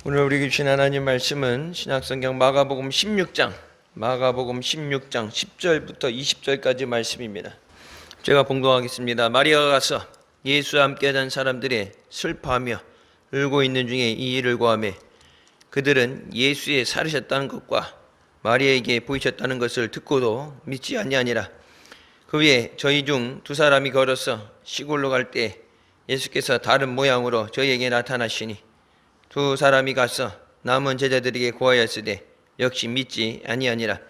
오늘 우리 주신 하나님 말씀은 신약성경 마가복음 16장 10절부터 20절까지 말씀입니다. 제가 봉독하겠습니다. 마리아가 가서 예수와 함께 하던 사람들이 슬퍼하며 울고 있는 중에 이 일을 고하매 그들은 예수의 살으셨다는 것과 마리아에게 보이셨다는 것을 듣고도 믿지 아니하니라. 그 위에 저희 중 두 사람이 걸어서 시골로 갈 때 예수께서 다른 모양으로 저희에게 나타나시니 두 사람이 가서 남은 제자들에게 고하였으되 역시 믿지 아니하니라.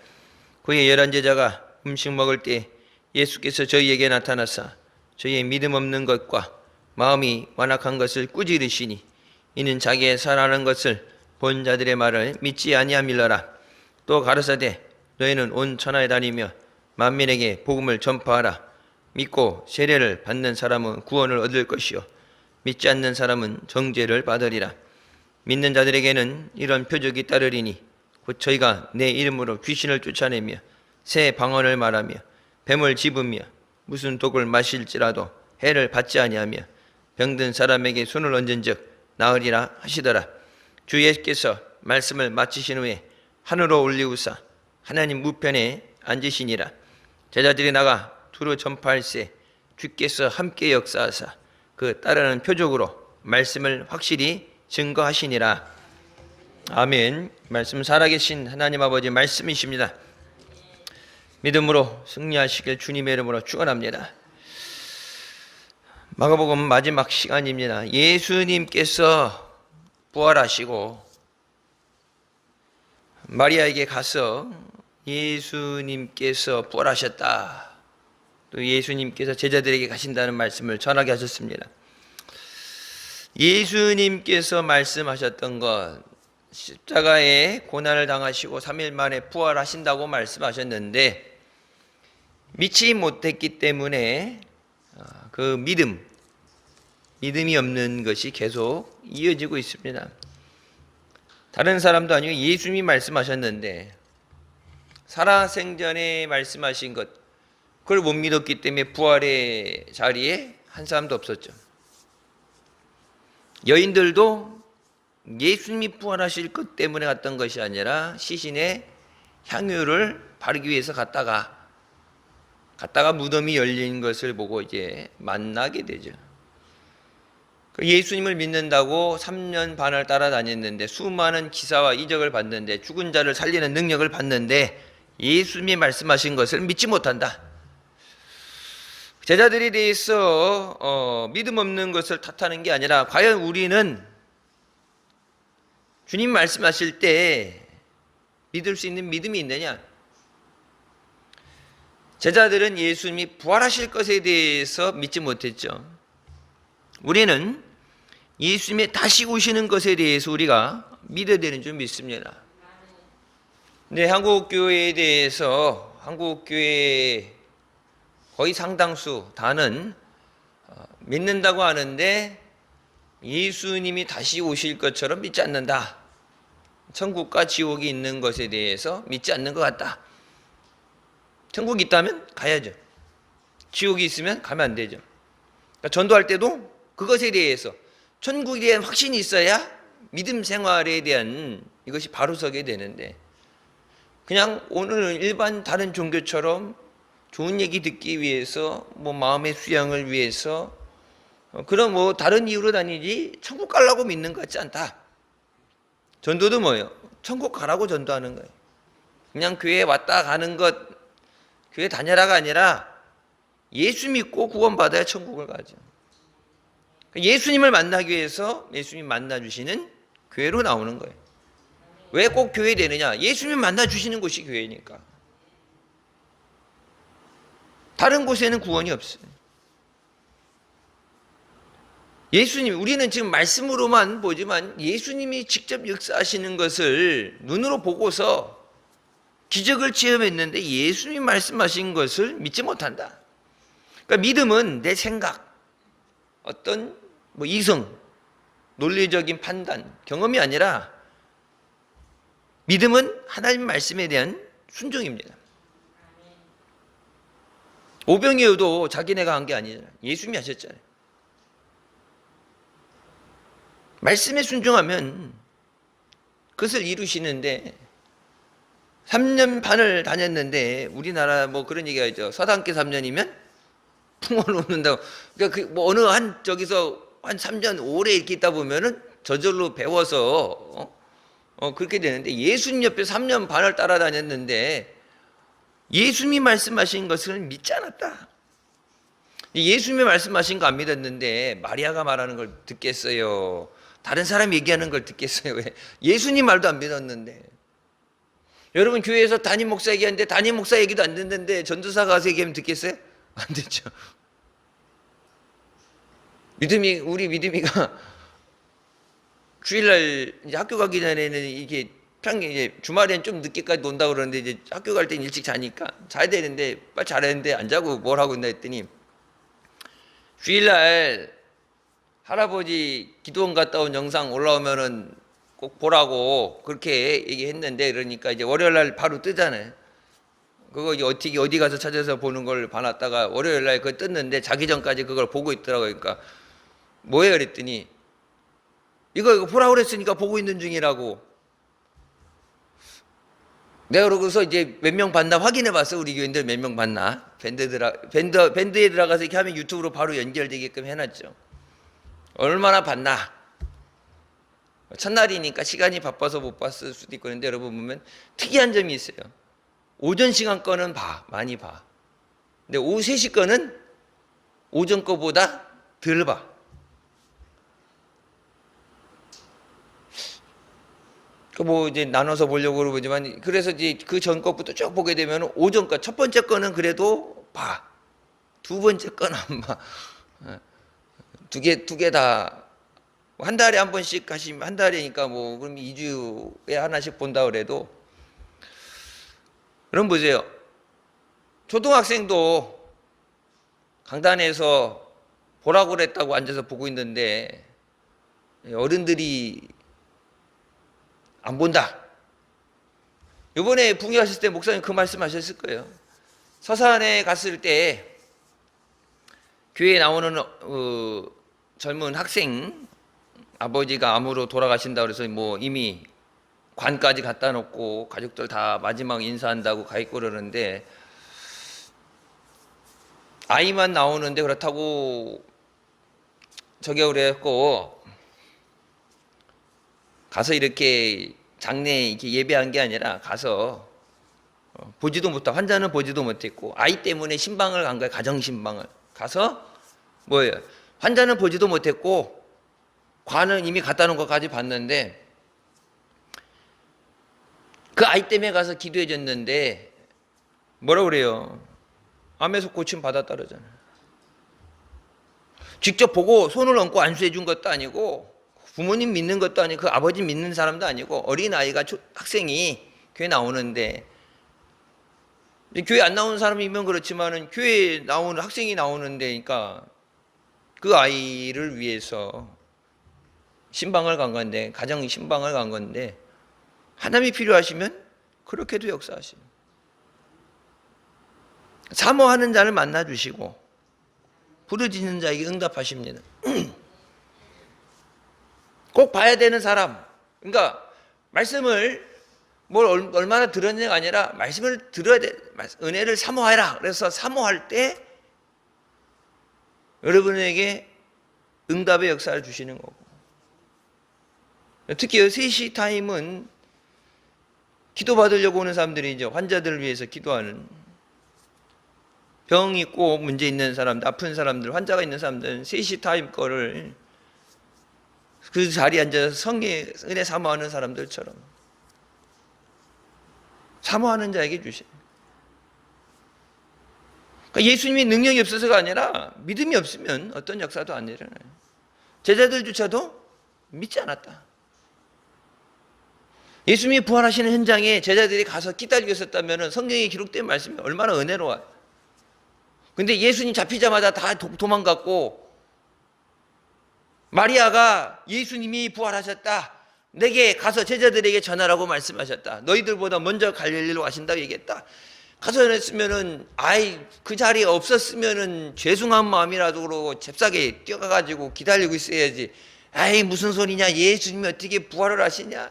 그의 11 제자가 음식 먹을 때 예수께서 저희에게 나타나사 저희의 믿음 없는 것과 마음이 완악한 것을 꾸짖으시니 이는 자기의 살아나는 것을 본 자들의 말을 믿지 아니함일러라. 또 가르사대 너희는 온 천하에 다니며 만민에게 복음을 전파하라. 믿고 세례를 받는 사람은 구원을 얻을 것이요 믿지 않는 사람은 정죄를 받으리라. 믿는 자들에게는 이런 표적이 따르리니 곧 저희가 내 이름으로 귀신을 쫓아내며 새 방언을 말하며 뱀을 집으며 무슨 독을 마실지라도 해를 받지 아니하며 병든 사람에게 손을 얹은즉 나으리라 하시더라. 주 예수께서 말씀을 마치신 후에 하늘로 올리우사 하나님 우편에 앉으시니라. 제자들이 나가 두루 전파할세 주께서 함께 역사하사 그 따르는 표적으로 말씀을 확실히 증거하시니라. 아멘. 말씀 살아계신 하나님 아버지 말씀이십니다. 믿음으로 승리하시길 주님의 이름으로 축원합니다. 마가복음 마지막 시간입니다. 예수님께서 부활하시고 마리아에게 가서 예수님께서 부활하셨다, 또 예수님께서 제자들에게 가신다는 말씀을 전하게 하셨습니다. 예수님께서 말씀하셨던 것, 십자가에 고난을 당하시고 3일 만에 부활하신다고 말씀하셨는데 믿지 못했기 때문에 그 믿음이 없는 것이 계속 이어지고 있습니다. 다른 사람도 아니고 예수님이 말씀하셨는데 살아생전에 말씀하신 것, 그걸 못 믿었기 때문에 부활의 자리에 한 사람도 없었죠. 여인들도 예수님이 부활하실 것 때문에 갔던 것이 아니라 시신의 향유를 바르기 위해서 갔다가 무덤이 열린 것을 보고 이제 만나게 되죠. 예수님을 믿는다고 3년 반을 따라다녔는데 수많은 기사와 이적을 봤는데 죽은 자를 살리는 능력을 봤는데 예수님이 말씀하신 것을 믿지 못한다. 제자들에 대해서 믿음 없는 것을 탓하는 게 아니라 과연 우리는 주님 말씀하실 때 믿을 수 있는 믿음이 있느냐? 제자들은 예수님이 부활하실 것에 대해서 믿지 못했죠. 우리는 예수님이 다시 오시는 것에 대해서 우리가 믿어야 되는 줄 믿습니다. 근데 한국교회에 대해서 한국교회 거의 상당수 다는 믿는다고 하는데 예수님이 다시 오실 것처럼 믿지 않는다. 천국과 지옥이 있는 것에 대해서 믿지 않는 것 같다. 천국이 있다면 가야죠. 지옥이 있으면 가면 안 되죠. 그러니까 전도할 때도 그것에 대해서 천국에 대한 확신이 있어야 믿음 생활에 대한 이것이 바로 서게 되는데 그냥 오늘 일반 다른 종교처럼 좋은 얘기 듣기 위해서 마음의 수양을 위해서 그런 다른 이유로 다니지 천국 가려고 믿는 것 같지 않다. 전도도 뭐예요? 천국 가라고 전도하는 거예요. 그냥 교회에 왔다 가는 것, 교회 다녀라가 아니라 예수 믿고 구원받아야 천국을 가죠. 예수님을 만나기 위해서 예수님 만나주시는 교회로 나오는 거예요. 왜 꼭 교회 되느냐? 예수님 만나주시는 곳이 교회니까. 다른 곳에는 구원이 없어요. 우리는 지금 말씀으로만 보지만 예수님이 직접 역사하시는 것을 눈으로 보고서 기적을 체험했는데 예수님이 말씀하신 것을 믿지 못한다. 그러니까 믿음은 내 생각, 어떤 이성, 논리적인 판단, 경험이 아니라 믿음은 하나님 말씀에 대한 순종입니다. 오병이어도 자기네가 한 게 아니잖아요. 예수님이 하셨잖아요. 말씀에 순종하면 그것을 이루시는데 3년 반을 다녔는데 우리나라 뭐 그런 얘기가 있죠. 서당계 3년이면 풍어를 얻는다고. 그러니까 뭐 어느 한 저기서 한 3년 오래 이렇게 있다 보면은 저절로 배워서 그렇게 되는데 예수님 옆에 3년 반을 따라다녔는데 예수님이 말씀하신 것을 믿지 않았다. 예수님이 말씀하신 거 안 믿었는데 마리아가 말하는 걸 듣겠어요? 다른 사람 얘기하는 걸 듣겠어요? 왜? 예수님 말도 안 믿었는데. 여러분 교회에서 담임 목사 얘기하는데 담임 목사 얘기도 안 듣는데 전도사 가서 얘기하면 듣겠어요? 안 듣죠. 우리 믿음이가 주일날 이제 학교 가기 전에는 이게 평일 이제 주말엔 좀 늦게까지 논다 그러는데 이제 학교 갈 땐 일찍 자니까 자야 되는데 빨리 자야 되는데 안 자고 뭘 하고 있나 했더니 주일날 할아버지 기도원 갔다 온 영상 올라오면은 꼭 보라고 그렇게 얘기했는데 그러니까 이제 월요일날 바로 뜨잖아요. 그거 어떻게 어디 가서 찾아서 보는 걸 봐놨다가 월요일날 그거 떴는데 자기 전까지 그걸 보고 있더라고요. 그러니까 뭐예요? 그랬더니 이거 보라고 그랬으니까 보고 있는 중이라고. 내가 그러고서 이제 몇 명 봤나 확인해 봤어. 우리 교인들 몇 명 봤나. 밴드에 들어가서 이렇게 하면 유튜브로 바로 연결되게끔 해놨죠. 얼마나 봤나. 첫날이니까 시간이 바빠서 못 봤을 수도 있고. 그런데 여러분 보면 특이한 점이 있어요. 오전 시간 거는 많이 봐. 근데 오후 3시 거는 오전 거보다 덜 봐. 뭐 이제 나눠서 보려고 그러지만 그래서 이제 그 전 것부터 쭉 보게 되면 오전 거 첫 번째 거는 그래도 봐. 두 번째 거는 안 봐. 두 개 다 한 달에 한 번씩 하시면 한 달이니까 뭐 그럼 2주에 하나씩 본다 그래도. 그럼 보세요. 초등학생도 강단에서 보라고 그랬다고 앉아서 보고 있는데 어른들이 안 본다. 이번에 붕괴하실 때 목사님 그 말씀하셨을 거예요. 서산에 갔을 때 교회에 나오는 젊은 학생 아버지가 암으로 돌아가신다 그래서 뭐 이미 관까지 갖다 놓고 가족들 다 마지막 인사한다고 가 있고 그러는데 아이만 나오는데 그렇다고 저기 그랬고 가서 이렇게 장례에 이렇게 예배한 게 아니라 가서 보지도 못하고 환자는 보지도 못했고 아이 때문에 신방을 간 거예요. 가정 신방을 가서 뭐예요? 환자는 보지도 못했고 관은 이미 갖다 놓은 것까지 봤는데 그 아이 때문에 가서 기도해 줬는데 뭐라 그래요? 암에서 고침 받았다 그러잖아요. 직접 보고 손을 얹고 안수해 준 것도 아니고 부모님 믿는 것도 아니고 그 아버지 믿는 사람도 아니고 어린아이가 학생이 교회 나오는데 교회 안 나오는 사람이면 그렇지만은 교회 나오는 학생이 나오는데 그러니까 그 아이를 위해서 신방을 간 건데 가정 신방을 간 건데 하나님이 필요하시면 그렇게도 역사하시고 사모하는 자를 만나 주시고 부르짖는 자에게 응답하십니다. 꼭 봐야 되는 사람, 그러니까 말씀을 뭘 얼마나 들었냐가 아니라 말씀을 들어야 돼. 은혜를 사모하라. 그래서 사모할 때 여러분에게 응답의 역사를 주시는 거고. 특히 3시 타임은 기도받으려고 오는 사람들이죠. 환자들을 위해서 기도하는. 병 있고 문제 있는 사람들, 아픈 사람들, 환자가 있는 사람들은 3시 타임 거를 그 자리에 앉아서 성의 은혜 사모하는 사람들처럼 사모하는 자에게 주셔요. 그러니까 예수님이 능력이 없어서가 아니라 믿음이 없으면 어떤 역사도 안 일어나요. 제자들조차도 믿지 않았다. 예수님이 부활하시는 현장에 제자들이 가서 기다리고 있었다면 성경에 기록된 말씀이 얼마나 은혜로워요. 근데 예수님 잡히자마자 다 도망갔고 마리아가 예수님이 부활하셨다. 내게 가서 제자들에게 전하라고 말씀하셨다. 너희들보다 먼저 갈릴리로 가신다고 얘기했다. 가서 전했으면은 그 자리에 없었으면은 죄송한 마음이라도 그러고 잽싸게 뛰어가가지고 기다리고 있어야지. 무슨 소리냐? 예수님이 어떻게 부활을 하시냐?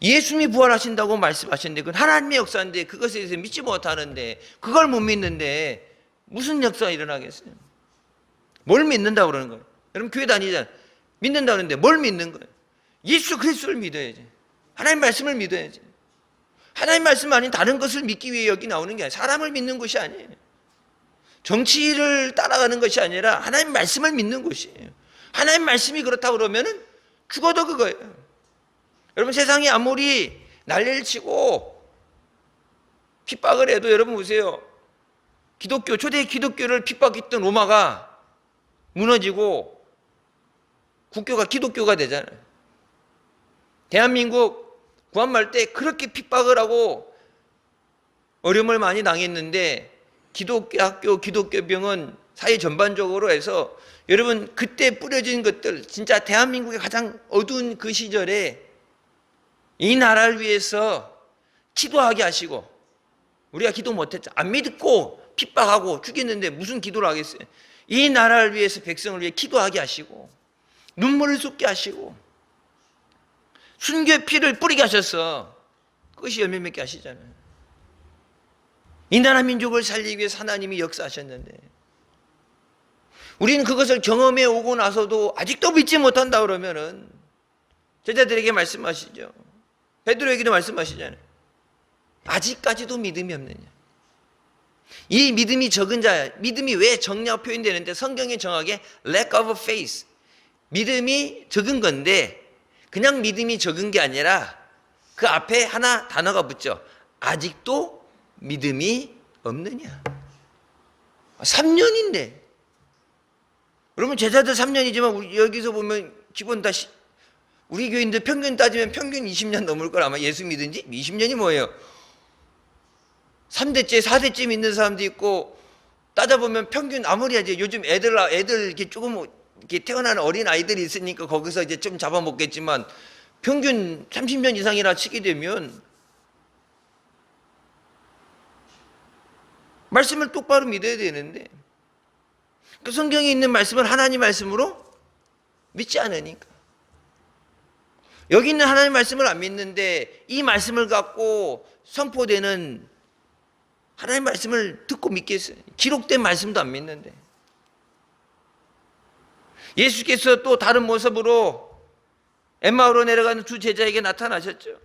예수님이 부활하신다고 말씀하셨는데 그건 하나님의 역사인데 그것에 대해서 믿지 못하는데, 그걸 못 믿는데 무슨 역사가 일어나겠어요? 뭘 믿는다고 그러는 거예요? 여러분 교회 다니잖아요. 믿는다고 그러는데 뭘 믿는 거예요? 예수 그리스도를 믿어야지. 하나님 말씀을 믿어야지. 하나님 말씀 아닌 다른 것을 믿기 위해 여기 나오는 게 아니라 사람을 믿는 것이 아니에요. 정치를 따라가는 것이 아니라 하나님 말씀을 믿는 것이에요. 하나님 말씀이 그렇다고 그러면은 죽어도 그거예요. 여러분 세상이 아무리 난리를 치고 핍박을 해도 여러분 보세요. 기독교, 초대 기독교를 핍박했던 로마가 무너지고 국교가 기독교가 되잖아요. 대한민국 구한말 때 그렇게 핍박을 하고 어려움을 많이 당했는데 기독교, 기독교병은 사회 전반적으로 해서 여러분 그때 뿌려진 것들, 진짜 대한민국의 가장 어두운 그 시절에 이 나라를 위해서 기도하게 하시고, 우리가 기도 못했죠. 안 믿고 핍박하고 죽였는데 무슨 기도를 하겠어요? 이 나라를 위해서 백성을 위해 기도하게 하시고 눈물을 쏟게 하시고 순교의 피를 뿌리게 하셔서 그것이 열매 맺게 하시잖아요. 이 나라 민족을 살리기 위해서 하나님이 역사하셨는데 우리는 그것을 경험해 오고 나서도 아직도 믿지 못한다 그러면은 제자들에게 말씀하시죠. 베드로에게도 말씀하시잖아요. 아직까지도 믿음이 없느냐. 이 믿음이 적은 자, 믿음이 왜 적냐고 표현되는데 성경에 정확하게 lack of faith, 믿음이 적은 건데 그냥 믿음이 적은 게 아니라 그 앞에 하나 단어가 붙죠. 아직도 믿음이 없느냐. 3년인데 그러면 제자들 3년이지만 우리 여기서 보면 기본 다 우리 교인들 평균 따지면 평균 20년 넘을 걸 아마 예수 믿은 지 20년이 뭐예요? 3대째 4대째 믿는 사람도 있고 따져보면 평균 아무리 이제 요즘 애들 이렇게 조금 이렇게 태어나는 어린 아이들이 있으니까 거기서 이제 좀 잡아먹겠지만 평균 30년 이상이나 치게 되면 말씀을 똑바로 믿어야 되는데 그 성경에 있는 말씀을 하나님 말씀으로 믿지 않으니까 여기 있는 하나님 말씀을 안 믿는데 이 말씀을 갖고 선포되는 하나님 말씀을 듣고 믿겠어요? 기록된 말씀도 안 믿는데 예수께서 또 다른 모습으로 엠마오로 내려가는 두 제자에게 나타나셨죠.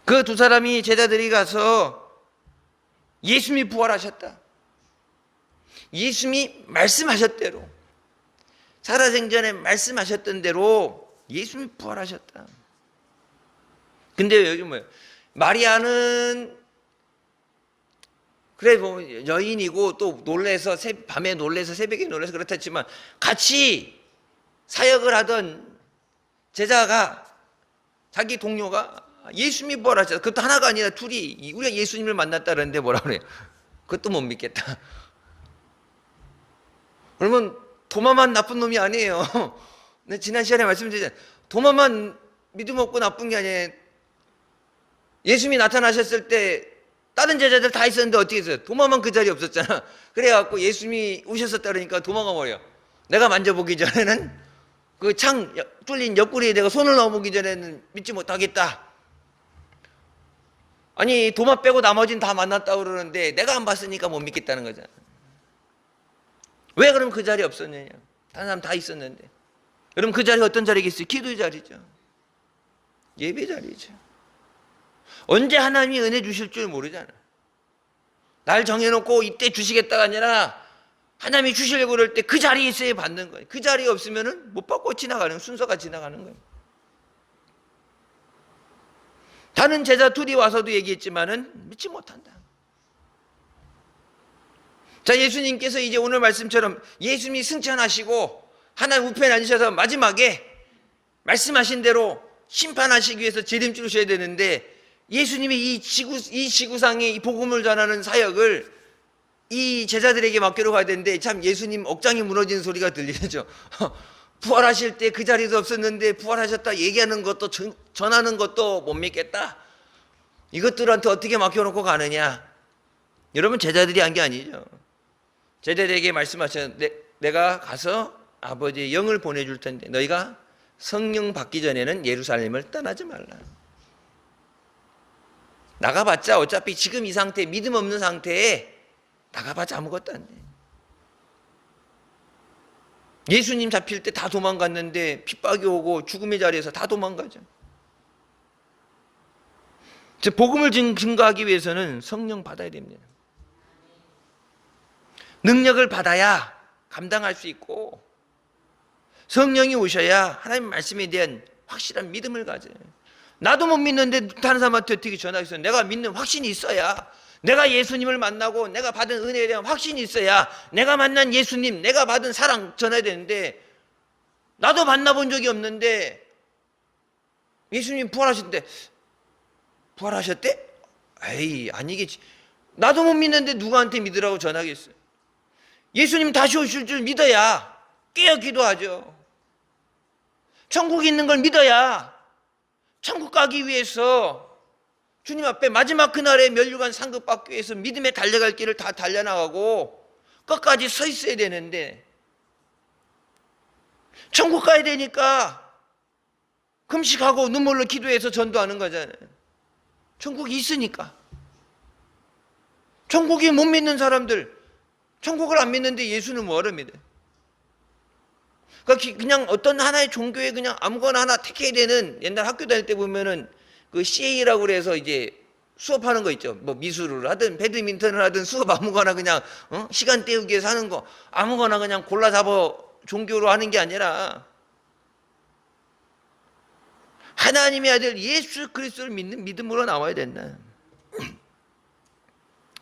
그 두 사람이 제자들이 가서 예수님이 부활하셨다. 예수님이 말씀하셨대로 살아생전에 말씀하셨던 대로 예수님이 부활하셨다. 근데 여기 뭐예요? 마리아는 그래 뭐 여인이고 또 놀래서 밤에 놀래서 새벽에 놀래서 그렇다 했지만 같이 사역을 하던 제자가 자기 동료가 예수님이 부활하셨다. 그것도 하나가 아니라 둘이 우리가 예수님을 만났다는데 뭐라 그래요? 그것도 못 믿겠다. 그러면 도마만 나쁜 놈이 아니에요. 내가 지난 시간에 말씀드렸잖아요. 도마만 믿음 없고 나쁜 게 아니에요. 예수님이 나타나셨을 때 다른 제자들 다 있었는데 어떻게 했어요? 도마만 그 자리에 없었잖아. 그래갖고 예수님이 오셨었다 그러니까 도마가 뭐래요? 내가 만져보기 전에는 그 창 뚫린 옆구리에 내가 손을 넣어보기 전에는 믿지 못하겠다. 아니 도마 빼고 나머지는 다 만났다고 그러는데 내가 안 봤으니까 못 믿겠다는 거잖아. 왜 그럼 그 자리에 없었느냐? 다른 사람 다 있었는데. 그럼 그 자리가 어떤 자리겠어요? 기도의 자리죠. 예배 자리죠. 언제 하나님이 은혜 주실 줄 모르잖아. 날 정해놓고 이때 주시겠다가 아니라 하나님이 주시려고 그럴 때 그 자리에 있어야 받는 거예요. 그 자리에 없으면 못 받고 지나가는 순서가 지나가는 거예요. 다른 제자 둘이 와서도 얘기했지만은 믿지 못한다. 자, 예수님께서 이제 오늘 말씀처럼 예수님이 승천하시고 하나님 우편에 앉으셔서 마지막에 말씀하신 대로 심판하시기 위해서 재림줄 오셔야 되는데 예수님이 이 지구상에 이 복음을 전하는 사역을 이 제자들에게 맡기러 가야 되는데 참 예수님 억장이 무너지는 소리가 들리죠. 부활하실 때 그 자리도 없었는데 부활하셨다 얘기하는 것도 전하는 것도 못 믿겠다. 이것들한테 어떻게 맡겨놓고 가느냐. 여러분 제자들이 한 게 아니죠. 제자들에게 말씀하셨는데 내가 가서 아버지의 영을 보내줄 텐데 너희가 성령 받기 전에는 예루살렘을 떠나지 말라. 나가봤자 어차피 지금 이 상태, 믿음 없는 상태에 나가봤자 아무것도 안 돼. 예수님 잡힐 때 다 도망갔는데 핍박이 오고 죽음의 자리에서 다 도망가죠. 복음을 증거하기 위해서는 성령 받아야 됩니다. 능력을 받아야 감당할 수 있고 성령이 오셔야 하나님 말씀에 대한 확실한 믿음을 가져요. 나도 못 믿는데 다른 사람한테 어떻게 전하겠어요? 내가 믿는 확신이 있어야, 내가 예수님을 만나고 내가 받은 은혜에 대한 확신이 있어야 내가 만난 예수님, 내가 받은 사랑 전해야 되는데 나도 만나본 적이 없는데 예수님 부활하셨대. 부활하셨대? 에이, 아니겠지. 나도 못 믿는데 누구한테 믿으라고 전하겠어요? 예수님 다시 오실 줄 믿어야 깨어 기도하죠. 천국에 있는 걸 믿어야 천국 가기 위해서 주님 앞에 마지막 그날에 면류관 상급 받기 위해서 믿음에 달려갈 길을 다 달려나가고 끝까지 서 있어야 되는데, 천국 가야 되니까 금식하고 눈물로 기도해서 전도하는 거잖아요. 천국이 있으니까. 천국이 못 믿는 사람들, 천국을 안 믿는데 예수는 뭐하러 믿어요? 그러니까 그냥 어떤 하나의 종교에 그냥 아무거나 하나 택해야 되는, 옛날 학교 다닐 때 보면은 그 CA라고 그래서 이제 수업하는 거 있죠. 뭐 미술을 하든 배드민턴을 하든 수업 아무거나 그냥 시간 때우기 위해서 하는 거 아무거나 그냥 골라 잡아 종교로 하는 게 아니라 하나님의 아들 예수 그리스도를 믿는 믿음으로 나와야 된다.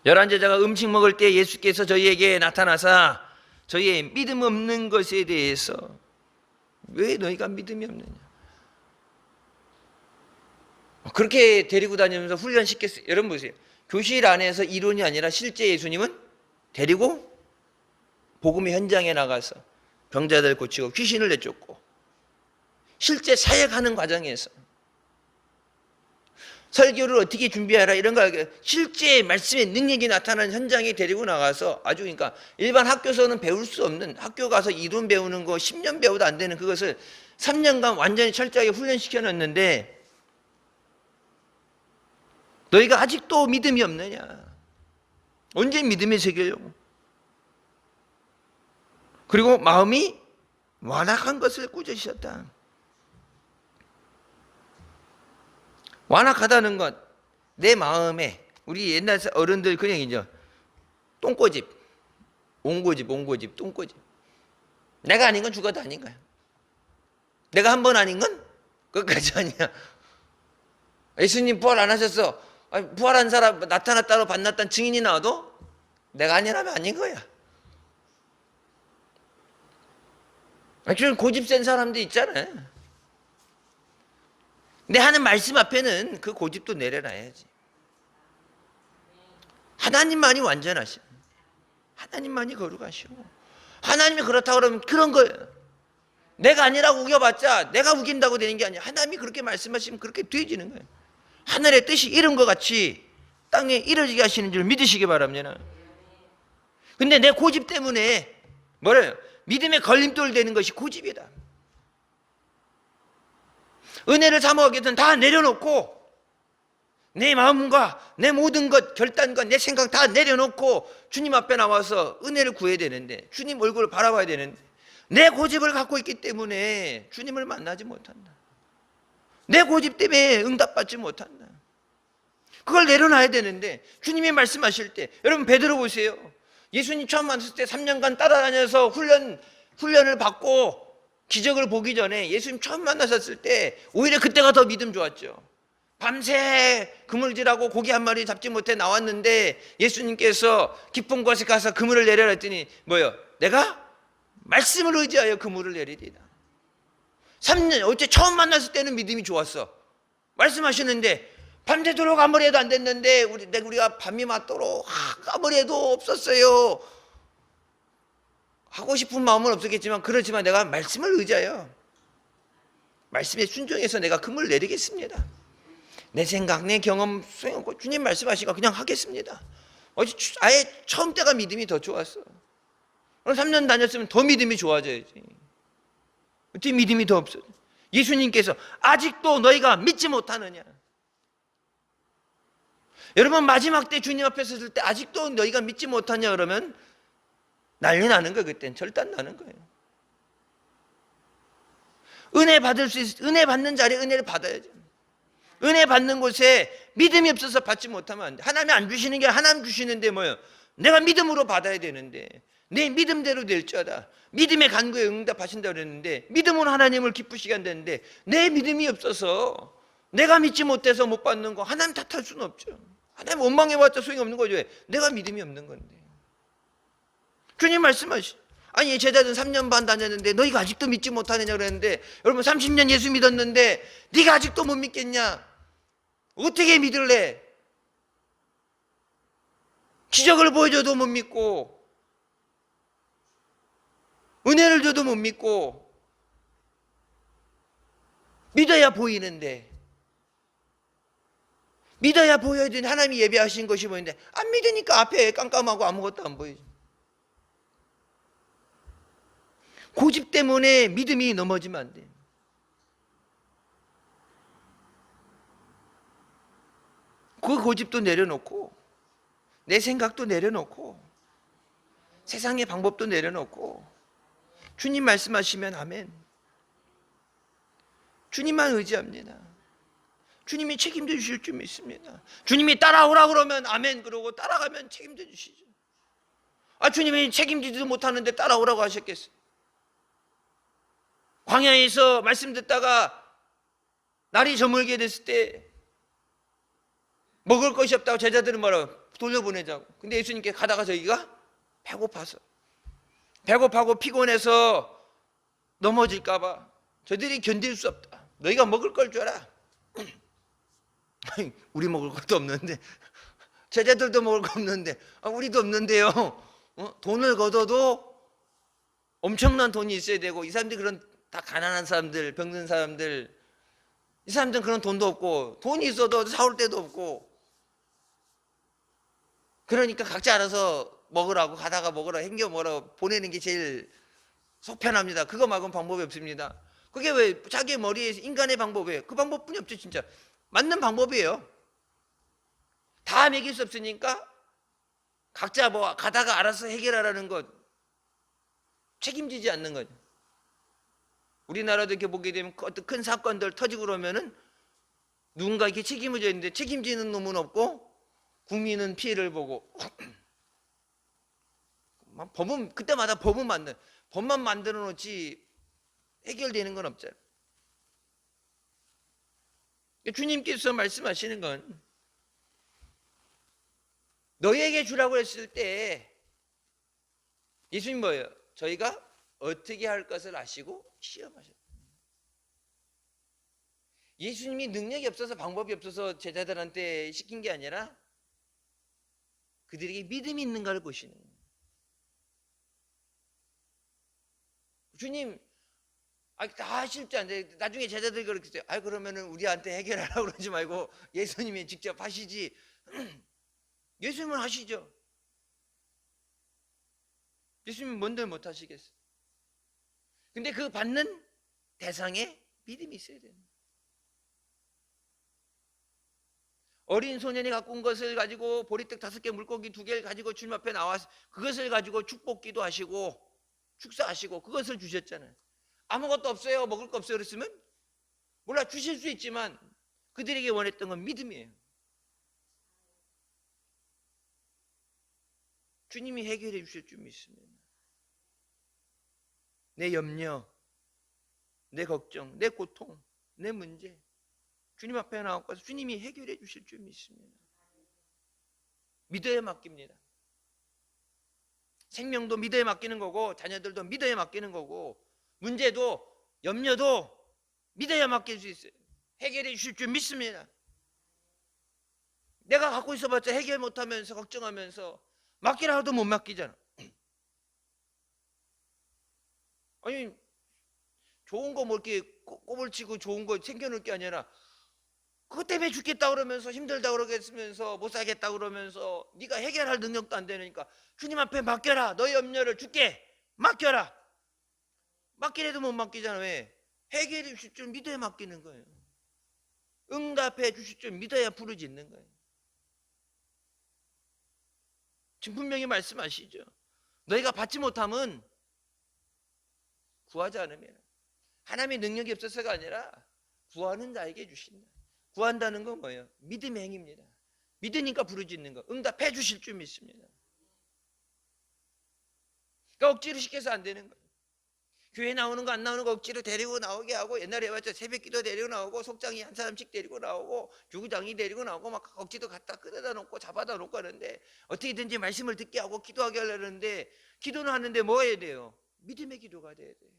11제자가 음식 먹을 때 예수께서 저희에게 나타나사 저희의 믿음 없는 것에 대해서 왜 너희가 믿음이 없느냐, 그렇게 데리고 다니면서 훈련시켰어요. 여러분 보세요. 교실 안에서 이론이 아니라 실제 예수님은 데리고 복음의 현장에 나가서 병자들 고치고 귀신을 내쫓고 실제 사역하는 과정에서 설교를 어떻게 준비하라 이런 거 실제 말씀의 능력이 나타나는 현장에 데리고 나가서 아주, 그러니까 일반 학교에서는 배울 수 없는, 학교 가서 이론 배우는 거 10년 배워도 안 되는 그것을 3년간 완전히 철저하게 훈련시켜 놨는데 너희가 아직도 믿음이 없느냐? 언제 믿음이 생기려고? 그리고 마음이 완악한 것을 꾸짖으셨다. 완악하다는 것, 내 마음에, 우리 옛날 어른들 그냥 이제 똥꼬집, 옹고집, 똥꼬집. 내가 아닌 건 죽어도 아닌 거야. 내가 한 번 아닌 건 끝까지 아니야. 예수님 부활 안 하셨어. 부활한 사람 나타났다고 반났다는 증인이 나와도 내가 아니라면 아닌 거야. 좀 고집 센 사람도 있잖아요. 근데 하는 말씀 앞에는 그 고집도 내려놔야지. 하나님만이 완전하시고 하나님만이 거룩하시고 하나님이 그렇다고 그러면 그런 거예요. 내가 아니라고 우겨봤자 내가 우긴다고 되는 게 아니야. 하나님이 그렇게 말씀하시면 그렇게 되어지는 거예요. 하늘의 뜻이 이룬 것 같이 땅에 이루어지게 하시는 줄 믿으시기 바랍니다. 근데 내 고집 때문에 뭐래요? 믿음의 걸림돌 되는 것이 고집이다. 은혜를 사모하기 위해서는 다 내려놓고 내 마음과 내 모든 것, 결단과 내 생각 다 내려놓고 주님 앞에 나와서 은혜를 구해야 되는데, 주님 얼굴을 바라봐야 되는데 내 고집을 갖고 있기 때문에 주님을 만나지 못한다. 내 고집 때문에 응답받지 못한다. 그걸 내려놔야 되는데, 주님이 말씀하실 때, 여러분 베드로 보세요. 예수님 처음 만났을 때 3년간 따라다녀서 훈련을 받고 기적을 보기 전에 예수님 처음 만나셨을 때 오히려 그때가 더 믿음 좋았죠. 밤새 그물질하고 고기 한 마리 잡지 못해 나왔는데 예수님께서 깊은 곳에 가서 그물을 내려라 했더니 뭐예요? 내가 말씀을 의지하여 그물을 내리리다. 3년, 어째 처음 만났을 때는 믿음이 좋았어. 말씀하시는데 밤새도록 아무리 해도 안 됐는데 우리가 밤이 맞도록 아무리 해도 없었어요. 하고 싶은 마음은 없었겠지만 그렇지만 내가 말씀을 의지하여 말씀에 순종해서 내가 그물을 내리겠습니다. 내 생각, 내 경험 소용없고 주님 말씀하시니까 그냥 하겠습니다. 아예 처음 때가 믿음이 더 좋았어. 3년 다녔으면 더 믿음이 좋아져야지. 어떻게 믿음이 더 없어? 예수님께서 아직도 너희가 믿지 못하느냐. 여러분, 마지막 때 주님 앞에 섰을 때 아직도 너희가 믿지 못하냐 그러면 난리 나는 거예요. 그때는 절단 나는 거예요. 은혜 받을 수 은혜 받는 자리에 은혜를 받아야죠. 은혜 받는 곳에 믿음이 없어서 받지 못하면 안 돼. 하나님이 안 주시는 게 하나님 주시는데 뭐예요? 내가 믿음으로 받아야 되는데, 내 믿음대로 될지어다. 믿음의 간구에 응답하신다고 그랬는데, 믿음으로 하나님을 기쁘시게 한다는데 내 믿음이 없어서, 내가 믿지 못해서 못 받는 거 하나님 탓할 수는 없죠. 하나님 원망해봤자 소용이 없는 거죠. 왜? 내가 믿음이 없는 건데. 주님 말씀하시, 아니 제자들 3년 반 다녔는데 너희가 아직도 믿지 못하느냐 그랬는데, 여러분 30년 예수 믿었는데 네가 아직도 못 믿겠냐? 어떻게 믿을래? 기적을 보여줘도 못 믿고, 은혜를 줘도 못 믿고, 믿어야 보이는데, 믿어야 보여야 되는 하나님이 예배하신 것이 보이는데 안 믿으니까 앞에 깜깜하고 아무것도 안 보이죠. 고집 때문에 믿음이 넘어지면 안 돼요. 그 고집도 내려놓고, 내 생각도 내려놓고, 세상의 방법도 내려놓고, 주님 말씀하시면 아멘. 주님만 의지합니다. 주님이 책임져 주실 줄 믿습니다. 주님이 따라오라 그러면 아멘 그러고 따라가면 책임져 주시죠. 아, 주님이 책임지지도 못하는데 따라오라고 하셨겠어요? 광야에서 말씀 듣다가 날이 저물게 됐을 때 먹을 것이 없다고 제자들은 뭐라고? 돌려보내자고. 근데 예수님께 가다가 저희가 배고파고 피곤해서 넘어질까 봐 저들이 견딜 수 없다. 너희가 먹을 걸 줘라. 우리 먹을 것도 없는데, 제자들도 먹을 거 없는데, 우리도 없는데요. 돈을 걷어도 엄청난 돈이 있어야 되고, 이 사람들이 그런 다 가난한 사람들, 병든 사람들, 이 사람들은 그런 돈도 없고, 돈이 있어도 사올 데도 없고, 그러니까 각자 알아서 먹으라고, 가다가 먹으라고, 행겨 먹으라고 보내는 게 제일 속 편합니다. 그거 말고는 방법이 없습니다. 그게 왜 자기 머리에 인간의 방법이에요? 그 방법뿐이 없죠. 진짜 맞는 방법이에요. 다 먹일 수 없으니까 각자 뭐 가다가 알아서 해결하라는 것, 책임지지 않는 거죠. 우리나라도 이렇게 보게 되면 어떤 큰 사건들 터지고 그러면은 누군가 이렇게 책임을 져야 되는데 책임지는 놈은 없고 국민은 피해를 보고 법은 그때마다 법만 만들어 놓지 해결되는 건 없잖아요. 주님께서 말씀하시는 건 너희에게 주라고 했을 때 예수님 뭐예요? 저희가 어떻게 할 것을 아시고 시험하셨다. 예수님이 능력이 없어서 방법이 없어서 제자들한테 시킨 게 아니라 그들에게 믿음이 있는가를 보시는 거예요. 주님 다 하실 줄 아는데 나중에 제자들이 그렇게 해요. 그러면은 우리한테 해결하라고 그러지 말고 예수님이 직접 하시지. 예수님은 하시죠. 예수님은 뭔들 못 하시겠어요. 근데 그 받는 대상에 믿음이 있어야 됩니다. 어린 소년이 갖고 온 것을 가지고 보리떡 5개, 물고기 2개를 가지고 주님 앞에 나와서 그것을 가지고 축복기도 하시고 축사하시고 그것을 주셨잖아요. 아무것도 없어요, 먹을 거 없어요 그랬으면 몰라 주실 수 있지만 그들에게 원했던 건 믿음이에요. 주님이 해결해 주실 줄 믿습니다. 내 염려, 내 걱정, 내 고통, 내 문제 주님 앞에 나와서 주님이 해결해 주실 줄 믿습니다. 믿어야 맡깁니다. 생명도 믿어야 맡기는 거고 자녀들도 믿어야 맡기는 거고 문제도 염려도 믿어야 맡길 수 있어요. 해결해 주실 줄 믿습니다. 내가 갖고 있어봤자 해결 못하면서 걱정하면서 맡기라 해도 못 맡기잖아. 아니 좋은 거 뭐 이렇게 꼬불치고 좋은 거 챙겨놓을 게 아니라 그것 때문에 죽겠다 그러면서 힘들다 그러겠으면서 못 살겠다 그러면서 네가 해결할 능력도 안 되니까 주님 앞에 맡겨라. 너의 염려를 주께 맡겨라. 맡기래도 못 맡기잖아. 왜? 해결해 주실 줄 믿어야 맡기는 거예요. 응답해 주실 줄 믿어야 부르짖는 거예요. 지금 분명히 말씀하시죠. 너희가 받지 못하면 구하지 않으면, 하나님의 능력이 없어서가 아니라 구하는 자에게 주신다. 구한다는 건 뭐예요? 믿음의 행위입니다. 믿으니까 부르짖는 거. 응답해 주실 줄 믿습니다. 그러니까 억지로 시켜서 안 되는 거예요. 교회 나오는 거 안 나오는 거 억지로 데리고 나오게 하고, 옛날에 해봤자 새벽기도 데리고 나오고, 속장이 한 사람씩 데리고 나오고, 주구장이 데리고 나오고, 막 억지로 갖다 끌어다 놓고 잡아다 놓고 하는데, 어떻게든지 말씀을 듣게 하고 기도하게 하려는데, 기도는 하는데 뭐 해야 돼요? 믿음의 기도가 돼야 돼요.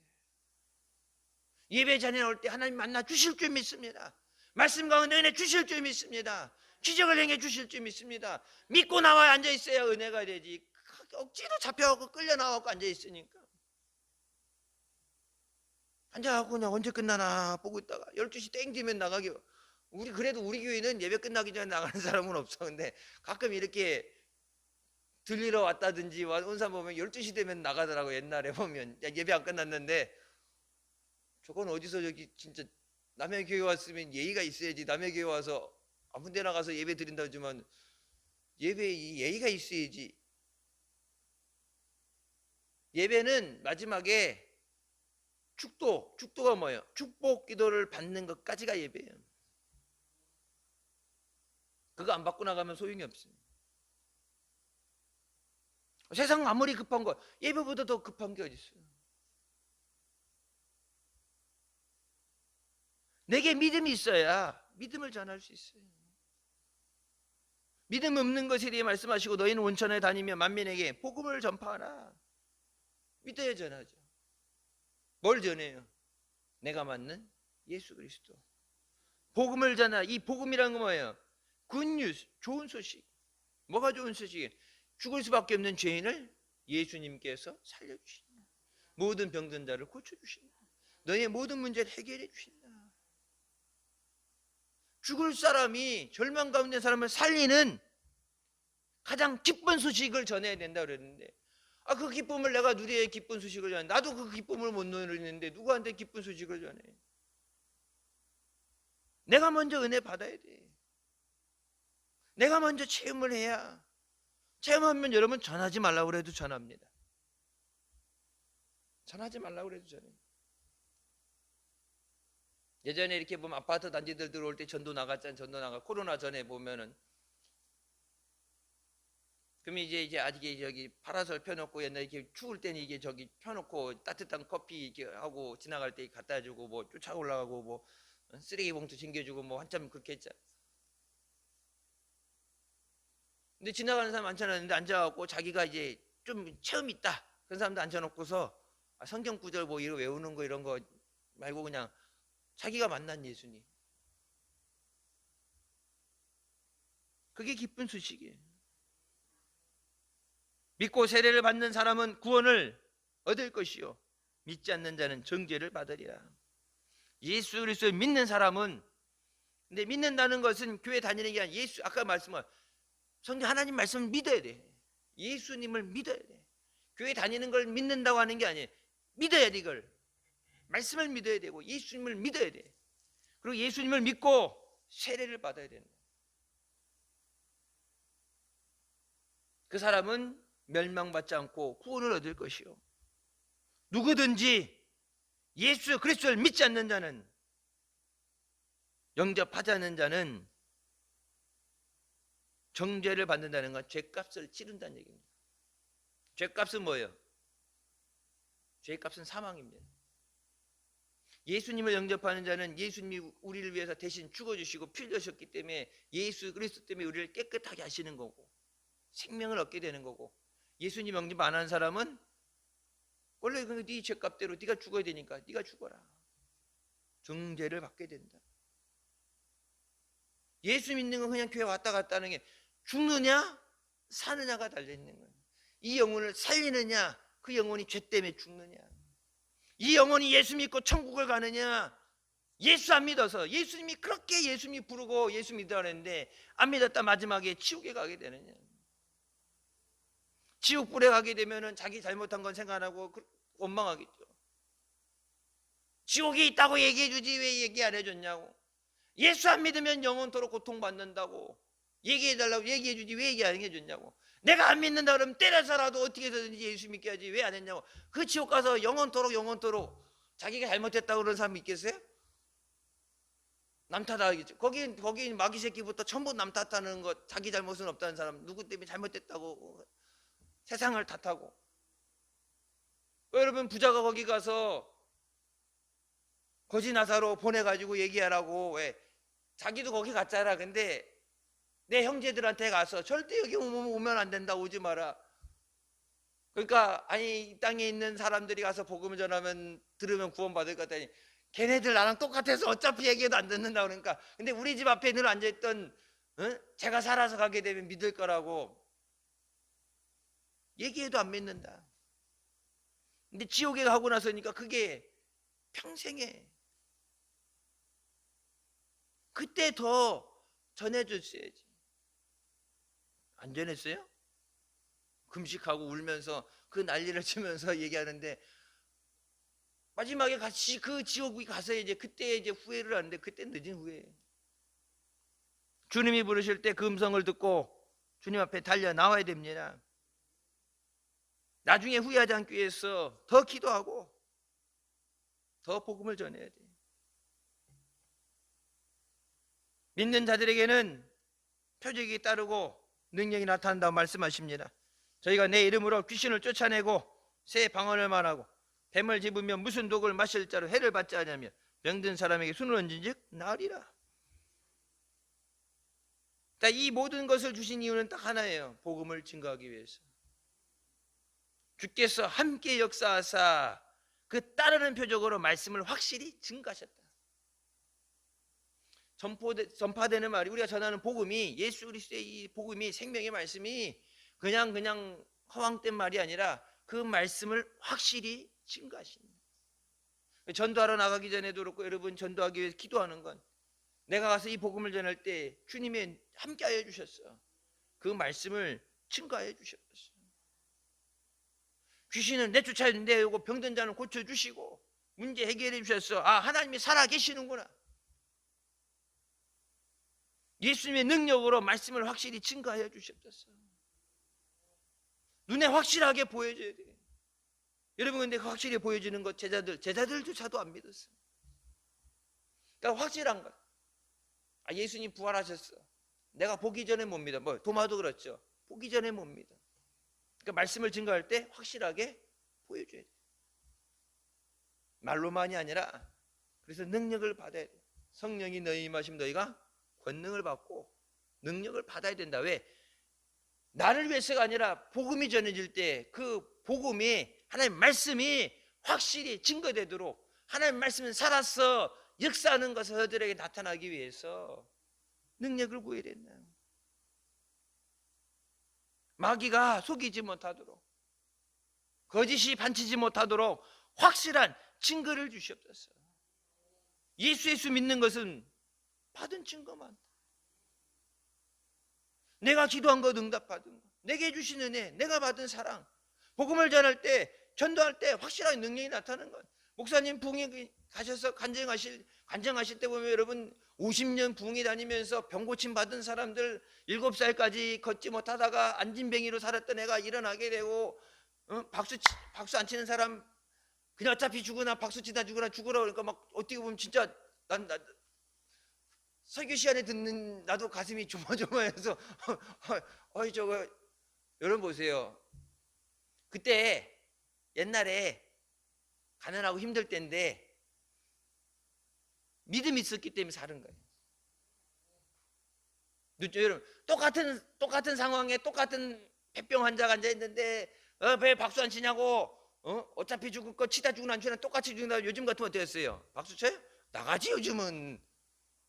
예배 자리에 나올 때 하나님 만나 주실 줄 믿습니다. 말씀 가운데 은혜 주실 줄 믿습니다. 기적을 행해 주실 줄 믿습니다. 믿고 나와 앉아 있어야 은혜가 되지. 억지로 잡혀가고 끌려 나와서 앉아 있으니까, 앉아갖고 그냥 언제 끝나나 보고 있다가 12시 땡 되면 나가기. 그래도 우리 교회는 예배 끝나기 전에 나가는 사람은 없어. 근데 가끔 이렇게 들리러 왔다든지 온 사람 보면 12시 되면 나가더라고. 옛날에 보면 예배 안 끝났는데, 저건 어디서 저기 진짜 남의 교회 왔으면 예의가 있어야지. 남의 교회 와서 아무 데나 가서 예배 드린다 하지만 예배에 예의가 있어야지. 예배는 마지막에 축도가 뭐예요? 축복 기도를 받는 것까지가 예배예요. 그거 안 받고 나가면 소용이 없어요. 세상 아무리 급한 거, 예배보다 더 급한 게 어디 있어요? 내게 믿음이 있어야 믿음을 전할 수 있어요. 믿음 없는 것에 대해 말씀하시고, 너희는 온천에 다니며 만민에게 복음을 전파하라. 믿어야 전하죠. 뭘 전해요? 내가 맞는 예수 그리스도. 복음을 전하. 이 복음이란 건 뭐예요? 굿뉴스, 좋은 소식. 뭐가 좋은 소식이에요? 죽을 수밖에 없는 죄인을 예수님께서 살려주신다. 모든 병든 자를 고쳐주신다. 너의 모든 문제를 해결해 주신다. 죽을 사람이, 절망 가운데 사람을 살리는 가장 기쁜 소식을 전해야 된다 그랬는데, 그 기쁨을 내가 누려야 기쁜 소식을 전해. 나도 그 기쁨을 못 누리는데 누구한테 기쁜 소식을 전해? 내가 먼저 은혜 받아야 돼. 내가 먼저 체험을 해야. 체험하면 여러분 전하지 말라고 그래도 전합니다. 전하지 말라고 그래도 전해요. 예전에 이렇게 보면 아파트 단지들 들어올 때 전도 나갔잖아요. 전도 나가. 코로나 전에 보면은. 그러면 이제 아직 저기 파라솔 펴놓고, 옛날에 이렇게 추울 때는 이게 저기 펴놓고 따뜻한 커피 이렇게 하고 지나갈 때 갖다 주고, 뭐 쫓아 올라가고, 뭐 쓰레기 봉투 챙겨주고, 뭐 한참 그렇게 했잖아. 근데 지나가는 사람 많잖아요. 근데 앉아갖고 자기가 이제 좀 체험 있다 그런 사람도 앉혀놓고서 성경 구절 뭐 이거 외우는 거 이런 거 말고 그냥 자기가 만난 예수님. 그게 기쁜 소식이에요. 믿고 세례를 받는 사람은 구원을 얻을 것이요, 믿지 않는 자는 정죄를 받으리라. 예수 그리스도를 믿는 사람은, 근데 믿는다는 것은 교회 다니는 게 아니라 예수, 아까 말씀한 성경 하나님 말씀을 믿어야 돼. 예수님을 믿어야 돼. 교회 다니는 걸 믿는다고 하는 게 아니에요. 믿어야 돼. 이걸 말씀을 믿어야 되고 예수님을 믿어야 돼. 그리고 예수님을 믿고 세례를 받아야 된다. 그 사람은 멸망받지 않고 구원을 얻을 것이요, 누구든지 예수 그리스도를 믿지 않는 자는, 영접하지 않는 자는 정죄를 받는다는 건 죄값을 치른다는 얘기입니다. 죄값은 뭐예요? 죄값은 사망입니다. 예수님을 영접하는 자는 예수님이 우리를 위해서 대신 죽어주시고 피 흘리셨기 때문에 예수 그리스도 때문에 우리를 깨끗하게 하시는 거고 생명을 얻게 되는 거고, 예수님 영접 안 하는 사람은 원래 네 죄값대로 네가 죽어야 되니까 네가 죽어라. 정죄를 받게 된다. 예수 믿는 건 그냥 교회 왔다 갔다 하는 게, 죽느냐 사느냐가 달려있는 거예요. 이 영혼을 살리느냐, 그 영혼이 죄 때문에 죽느냐. 이 영혼이 예수 믿고 천국을 가느냐, 예수 안 믿어서, 예수님이 그렇게 예수님이 부르고 예수 믿으라는데 안 믿었다 마지막에 지옥에 가게 되느냐. 지옥불에 가게 되면은 자기 잘못한 건 생각하고 원망하겠죠. 지옥이 있다고 얘기해 주지 왜 얘기 안 해줬냐고. 예수 안 믿으면 영원토록 고통받는다고 얘기해달라고 얘기해 주지 왜 얘기 안 해줬냐고. 내가 안 믿는다 그러면 때려서라도 어떻게 해서든지 예수 믿게 하지 왜 안 했냐고. 그 지옥 가서 영원토록 자기가 잘못했다고 그러는 사람 있겠어요? 남 탓하겠죠. 거기 마귀 새끼부터 전부 남 탓하는 거, 자기 잘못은 없다는 사람, 누구 때문에 잘못됐다고 세상을 탓하고. 여러분 부자가 거기 가서 거지 나사로 보내가지고 얘기하라고. 왜? 자기도 거기 갔잖아. 근데 내 형제들한테 가서 절대 여기 오면 안 된다, 오지 마라. 그러니까 아니 이 땅에 있는 사람들이 가서 복음을 전하면 들으면 구원받을 것 같다니, 걔네들 나랑 똑같아서 어차피 얘기해도 안 듣는다 그러니까. 근데 우리 집 앞에 늘 앉아있던 제가 살아서 가게 되면 믿을 거라고 얘기해도 안 믿는다. 근데 지옥에 가고 나서니까 그게 평생에, 그때 더 전해줬어야지. 안 전했어요? 금식하고 울면서 그 난리를 치면서 얘기하는데 마지막에 같이 그 지옥에 가서 이제 그때 이제 후회를 하는데 그때 늦은 후회. 주님이 부르실 때 그 음성을 듣고 주님 앞에 달려 나와야 됩니다. 나중에 후회하지 않기 위해서 더 기도하고 더 복음을 전해야 돼. 믿는 자들에게는 표적이 따르고 능력이 나타난다고 말씀하십니다. 저희가 내 이름으로 귀신을 쫓아내고 새 방언을 말하고 뱀을 집으며 무슨 독을 마실 자로 해를 받지 않으며 병든 사람에게 손을 얹은즉 나으리라. 이 모든 것을 주신 이유는 딱 하나예요. 복음을 증거하기 위해서. 주께서 함께 역사하사 그 따르는 표적으로 말씀을 확실히 증거하셨다. 전파되는 말이, 우리가 전하는 복음이, 예수 그리스도의 이 복음이, 생명의 말씀이 그냥 허황된 말이 아니라 그 말씀을 확실히 증거하신다. 전도하러 나가기 전에도 그렇고 여러분 전도하기 위해서 기도하는 건, 내가 가서 이 복음을 전할 때 주님이 함께하여 주셨어. 그 말씀을 증거하여 주셨어. 귀신은 내쫓아내고 병든 자는 고쳐주시고 문제 해결해 주셨어. 아, 하나님이 살아계시는구나. 예수님의 능력으로 말씀을 확실히 증거하여 주셨어. 눈에 확실하게 보여줘야 돼. 여러분 근데 확실히 보여지는 것 제자들조차도 안 믿었어. 그러니까 확실한 것. 아, 예수님 부활하셨어. 내가 보기 전에 못 믿어. 뭐 도마도 그렇죠. 보기 전에 못 믿어. 그러니까 말씀을 증거할 때 확실하게 보여줘야 돼. 말로만이 아니라 그래서 능력을 받아야 돼. 성령이 너희 임하시면 너희가 권능을 받고 능력을 받아야 된다. 왜? 나를 위해서가 아니라 복음이 전해질 때 그 복음이, 하나님 말씀이 확실히 증거되도록 하나님 말씀은 살아서 역사하는 것을 저들에게 나타나기 위해서 능력을 구해야 된다. 마귀가 속이지 못하도록, 거짓이 반치지 못하도록 확실한 증거를 주시옵소서. 예수 믿는 것은 받은 증거만, 내가 기도한 것 응답받은 것, 내게 주신 은혜, 내가 받은 사랑, 복음을 전할 때, 전도할 때 확실한 능력이 나타나는 것. 목사님 부흥에 가셔서 간증하실 때 보면 여러분 50년 부흥에 다니면서 병 고침 받은 사람들, 7살까지 걷지 못하다가 안진뱅이로 살았던 애가 일어나게 되고, 박수 안 치는 사람 그냥 어차피 죽으나 박수 치다 죽으라 그러니까 막 어떻게 보면 진짜 난 설교 시간에 듣는 나도 가슴이 조마조마해서 저거 여러분 보세요. 그때 옛날에 가난하고 힘들 때인데 믿음이 있었기 때문에 사는 거예요. 여러분 똑같은 상황에 똑같은 폐병 환자가 앉아 있는데 왜 박수 안 치냐고, 어차피 죽을 거 치다 죽으나 안 치나 똑같이 죽는다. 요즘 같으면 어떻게 했어요? 박수 쳐요? 나가지. 요즘은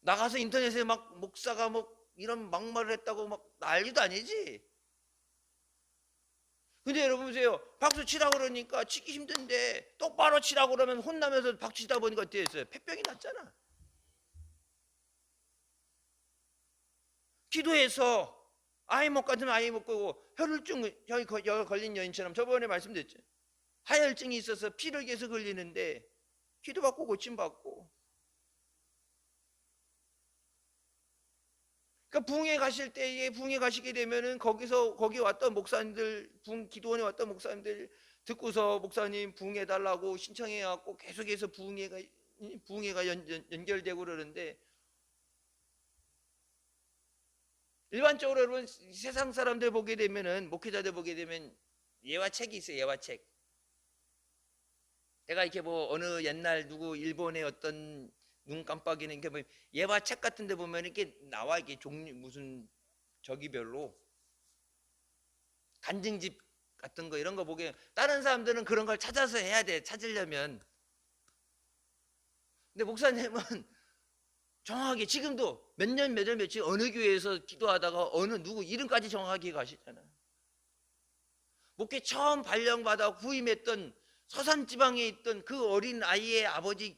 나가서 인터넷에 막 목사가 뭐 이런 막말을 했다고 막 난리도 아니지. 근데 여러분 보세요. 박수 치라고 그러니까 치기 힘든데 똑바로 치라고 그러면 혼나면서 박수 치다 보니까 어떻게 했어요? 폐병이 났잖아. 기도해서 아이 못 같으면 아이 못 끄고, 혈 걸린 여인처럼 저번에 말씀드렸죠. 하혈증이 있어서 피를 계속 흘리는데 기도받고 고침받고. 그러니까 부흥회 가실 때에 부흥회 가시게 되면은 거기 왔던 목사님들, 기도원에 왔던 목사님들 듣고서 목사님 부흥해 달라고 신청해 갖고 계속해서 부흥회가 연결되고 그러는데, 일반적으로 여러분 세상 사람들 보게 되면은, 목회자들 보게 되면 예화책이 있어요. 예화책. 내가 이렇게 뭐 어느 옛날 누구 일본의 어떤 눈 깜빡이는 이렇게 뭐 예화책 같은 데 보면 이렇게 나와, 이게 종류 무슨 저기별로 간증집 같은 거 이런 거 보게, 다른 사람들은 그런 걸 찾아서 해야 돼, 찾으려면. 근데 목사님은 정확하게 지금도 몇 년 몇 월 며칠 어느 교회에서 기도하다가 어느 누구 이름까지 정확하게 가시잖아요. 목회 처음 발령받아 후임했던 서산지방에 있던 그 어린 아이의 아버지,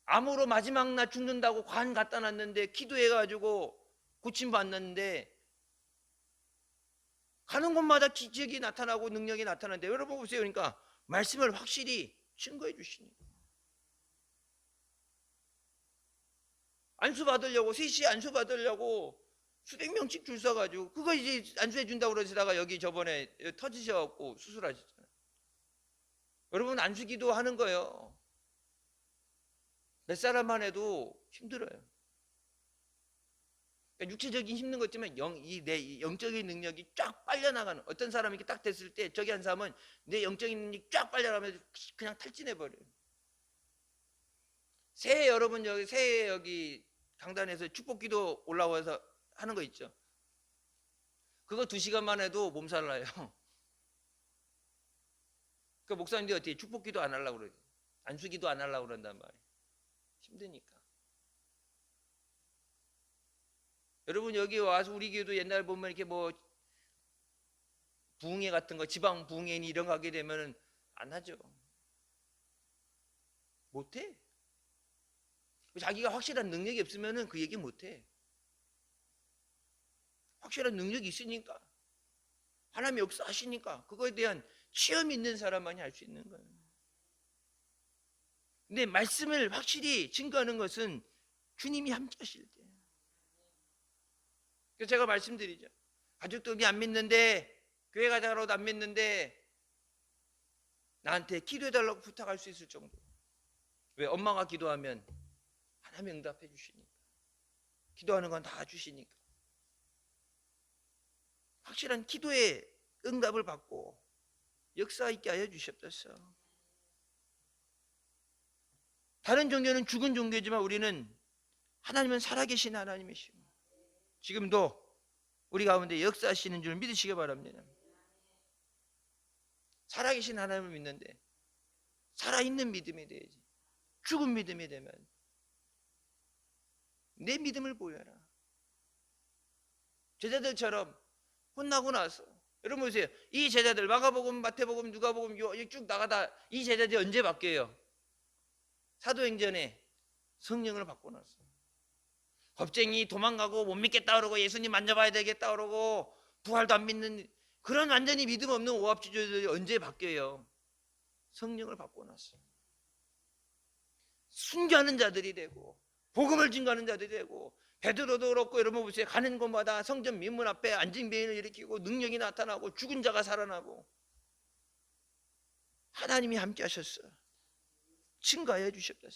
암으로 마지막 날 죽는다고 관 갖다 놨는데 기도해가지고 고침받는데, 가는 곳마다 기적이 나타나고 능력이 나타나는데, 여러분 보세요. 그러니까 말씀을 확실히 증거해 주시니까. 안수 받으려고, 3시에 안수 받으려고 수백 명씩 줄 서가지고, 그거 이제 안수해 준다고 그러시다가 여기 저번에 터지셔갖고 수술하셨잖아요. 여러분 안수 기도 하는 거예요. 몇 사람만 해도 힘들어요. 그러니까 육체적인 힘든 것 때문에 내 영적인 능력이 쫙 빨려나가는, 어떤 사람이 이렇게 딱 됐을 때 저기 한 사람은 내 영적인 능력이 쫙 빨려나가면서 그냥 탈진해버려요. 새해 여러분 새해 여기 강단에서 축복기도 올라와서 하는 거 있죠. 그거 2시간만 해도 몸살 나요. 그 목사님들이 어떻게 축복기도 안 하려고 그러지, 안수기도 안 하려고 그런단 말이에요. 힘드니까. 여러분 여기 와서 우리 교회도 옛날 보면 이렇게 뭐 부흥회 같은 거, 지방 부흥회 이런 거 하게 되면은 안 하죠. 못해. 자기가 확실한 능력이 없으면은 그 얘기 못해. 확실한 능력이 있으니까, 하나님이 역사하시니까 그거에 대한 체험이 있는 사람만이 할 수 있는 거예요. 근데 말씀을 확실히 증거하는 것은 주님이 함께 하실 때. 그래서 제가 말씀드리죠. 가족들이 안 믿는데, 교회 가자라고도 안 믿는데 나한테 기도해달라고 부탁할 수 있을 정도. 왜? 엄마가 기도하면 하나님이 응답해 주시니까. 기도하는 건 다 주시니까. 확실한 기도의 응답을 받고 역사 있게 하여 주시옵소서. 다른 종교는 죽은 종교지만 우리는, 하나님은 살아계신 하나님이시고 지금도 우리 가운데 역사하시는 줄 믿으시기 바랍니다. 살아계신 하나님을 믿는데 살아있는 믿음이 돼야지. 죽은 믿음이 되면 내 믿음을 보여라. 제자들처럼 혼나고 나서, 여러분 보세요. 이 제자들 마가복음, 마태복음, 누가복음 쭉 나가다 이 제자들이 언제 바뀌어요? 사도행전에 성령을 받고 나서. 겁쟁이 도망가고 못 믿겠다 그러고 예수님 만져봐야 되겠다 그러고 부활도 안 믿는 그런 완전히 믿음 없는 오합지졸들이 언제 바뀌어요? 성령을 받고 나서. 순교하는 자들이 되고 복음을 증거하는 자들이 되고, 베드로도 그렇고 여러분 보세요. 가는 곳마다 성전 민문 앞에 안진병을 일으키고 능력이 나타나고 죽은 자가 살아나고, 하나님이 함께 하셨어. 증거해 주셨어요.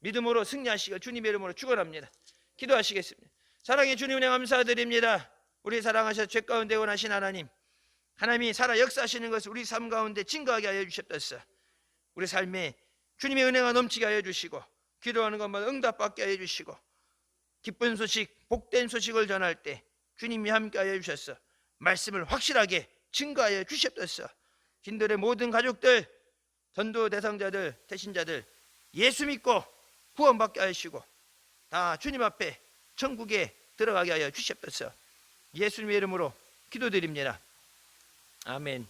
믿음으로 승리하시고 주님의 이름으로 축원합니다. 기도하시겠습니다. 사랑의 주님, 은혜 감사드립니다. 우리 사랑하셔 죄 가운데 원하신 하나님, 하나님이 살아 역사하시는 것을 우리 삶 가운데 증거하게 하여 주셨소서. 우리 삶에 주님의 은혜가 넘치게 하여 주시고, 기도하는 것마다 응답받게 하여 주시고, 기쁜 소식, 복된 소식을 전할 때 주님이 함께 하여 주셨어. 말씀을 확실하게 증거하여 주셨소서. 신들의 모든 가족들, 전도 대상자들, 대신자들 예수 믿고 구원받게 하시고 다 주님 앞에 천국에 들어가게 하여 주시옵소서. 예수님의 이름으로 기도드립니다. 아멘.